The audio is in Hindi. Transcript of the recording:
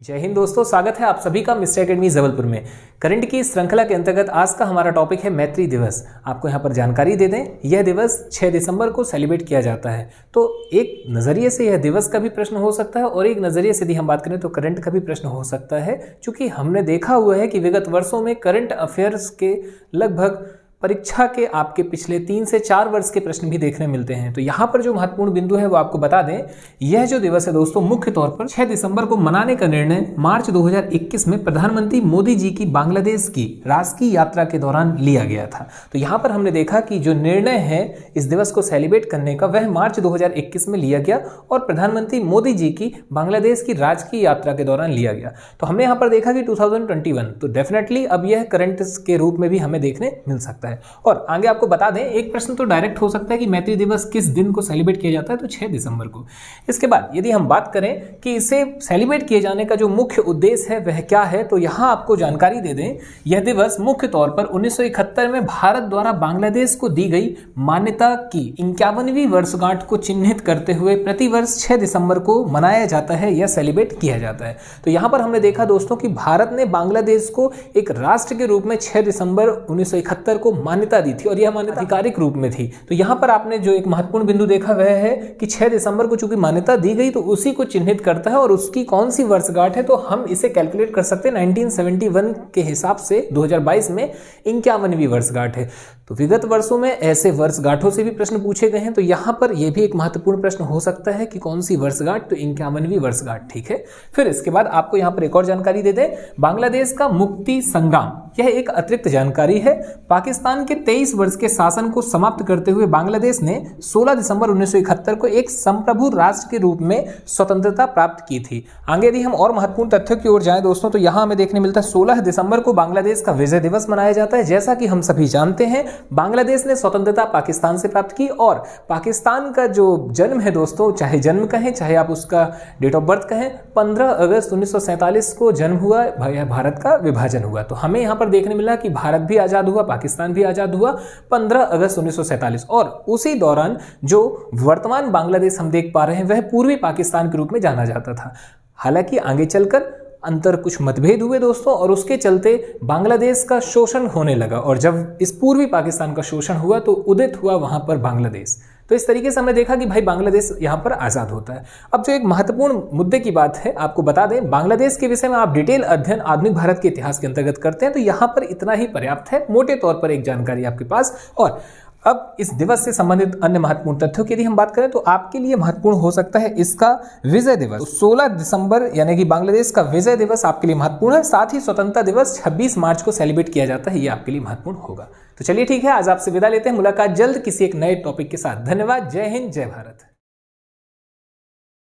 जय हिंद दोस्तों, स्वागत है आप सभी का मिस्टर एकेडमी जबलपुर में। करंट की श्रृंखला के अंतर्गत आज का हमारा टॉपिक है मैत्री दिवस। आपको यहाँ पर जानकारी दे दें, यह दिवस 6 दिसंबर को सेलिब्रेट किया जाता है। तो एक नज़रिए से यह दिवस का भी प्रश्न हो सकता है और एक नज़रिए से यदि हम बात करें तो करंट का भी प्रश्न हो सकता है, क्योंकि हमने देखा हुआ है कि विगत वर्षों में करंट अफेयर्स के लगभग परीक्षा के आपके पिछले 3 से 4 वर्ष के प्रश्न भी देखने मिलते हैं। तो यहाँ पर जो महत्वपूर्ण बिंदु है वो आपको बता दें, यह जो दिवस है दोस्तों मुख्य तौर पर 6 दिसंबर को मनाने का निर्णय मार्च 2021 में प्रधानमंत्री मोदी जी की बांग्लादेश की राजकीय यात्रा के दौरान लिया गया था। तो यहाँ पर हमने देखा कि जो निर्णय है इस दिवस को सेलिब्रेट करने का वह मार्च 2021 में लिया गया और प्रधानमंत्री मोदी जी की बांग्लादेश की राजकीय यात्रा के दौरान लिया गया। तो हमने यहाँ पर देखा कि 2021, तो डेफिनेटली अब यह करंट के रूप में भी हमें देखने मिल सकता है। और आगे आपको बता दें, एक प्रश्न तो डायरेक्ट हो सकता है कि मैत्री दिवस किस दिन को सेलिब्रेट किया जाता है, तो 6 दिसंबर को। इसके बाद यदि हम बात करें कि इसे सेलिब्रेट किए जाने का जो मुख्य उद्देश्य है वह क्या है, तो यहां आपको जानकारी दे दें, यह दिवस मुख्य तौर पर 1971 में भारत द्वारा बांग्लादेश को दी गई मान्यता की 51वीं वर्षगांठ को चिन्हित करते हुए प्रतिवर्ष 6 दिसंबर को मनाया जाता है या सेलिब्रेट किया जाता है। तो यहां पर हमने देखा दोस्तों कि भारत ने बांग्लादेश को एक राष्ट्र के रूप में 6 दिसंबर 1971 को मान्यता दी थी और यह मान्यता आधिकारिक रूप में थी। तो यहां पर आपने जो एक महत्वपूर्ण बिंदु देखा वह है कि 6 दिसंबर को चूंकि मान्यता दी गई तो उसी को चिन्हित करता है और उसकी कौन सी वर्षगांठ है, तो हम इसे कैलकुलेट कर सकते हैं 1971 के हिसाब से 2022 में 51वीं वर्षगांठ है। तो विगत वर्षों में ऐसे वर्षगांठों से भी प्रश्न पूछे गए हैं, तो यहां पर यह भी एक महत्वपूर्ण प्रश्न हो सकता है कि कौन सी वर्षगांठ, तो 51वीं वर्षगांठ, ठीक है। फिर इसके बाद आपको यहां पर एक और जानकारी दे दें, बांग्लादेश का मुक्ति संग्राम, यह एक अतिरिक्त जानकारी है। पाकिस्तान के 23 वर्ष के शासन को समाप्त करते हुए बांग्लादेश ने 16 दिसंबर 1971 को एक संप्रभु राष्ट्र के रूप में स्वतंत्रता प्राप्त की थी। आगे यदि हम और महत्वपूर्ण तथ्यों की ओर जाएं दोस्तों, तो यहां हमें देखने मिलता है 16 दिसंबर को बांग्लादेश का विजय दिवस मनाया जाता है। जैसा कि हम सभी जानते हैं, बांग्लादेश ने स्वतंत्रता पाकिस्तान से प्राप्त की और पाकिस्तान का जो जन्म है दोस्तों, चाहे जन्म कहें चाहे आप उसका डेट ऑफ बर्थ कहें, 15 अगस्त 1947 को जन्म हुआ, भारत का विभाजन हुआ। तो हमें यहां पर देखने मिला कि भारत भी आजाद हुआ, पाकिस्तान भी आजाद हुआ 15 अगस्त 1947 और उसी दौरान जो वर्तमान बांग्लादेश हम देख पा रहे हैं वह पूर्वी पाकिस्तान के रूप में जाना जाता था। हालांकि आगे चलकर अंतर कुछ मतभेद हुए दोस्तों और उसके चलते बांग्लादेश का शोषण होने लगा और जब इस पूर्वी पाकिस्तान का शोषण हुआ तो उदित हुआ वहां पर बांग्लादेश। तो इस तरीके से हमने देखा कि भाई बांग्लादेश यहाँ पर आज़ाद होता है। अब जो एक महत्वपूर्ण मुद्दे की बात है, आपको बता दें, बांग्लादेश के विषय में आप डिटेल अध्ययन आधुनिक भारत के इतिहास के अंतर्गत करते हैं तो यहाँ पर इतना ही पर्याप्त है, मोटे तौर पर एक जानकारी आपके पास। और अब इस दिवस से संबंधित अन्य महत्वपूर्ण तथ्यों की यदि हम बात करें तो आपके लिए महत्वपूर्ण हो सकता है इसका विजय दिवस। तो 16 दिसंबर यानी कि बांग्लादेश का विजय दिवस आपके लिए महत्वपूर्ण है। साथ ही स्वतंत्रता दिवस 26 मार्च को सेलिब्रेट किया जाता है, ये आपके लिए महत्वपूर्ण होगा। तो चलिए ठीक है, आज आपसे विदा लेते हैं। मुलाकात जल्द किसी एक नए टॉपिक के साथ। धन्यवाद। जय हिंद, जय भारत।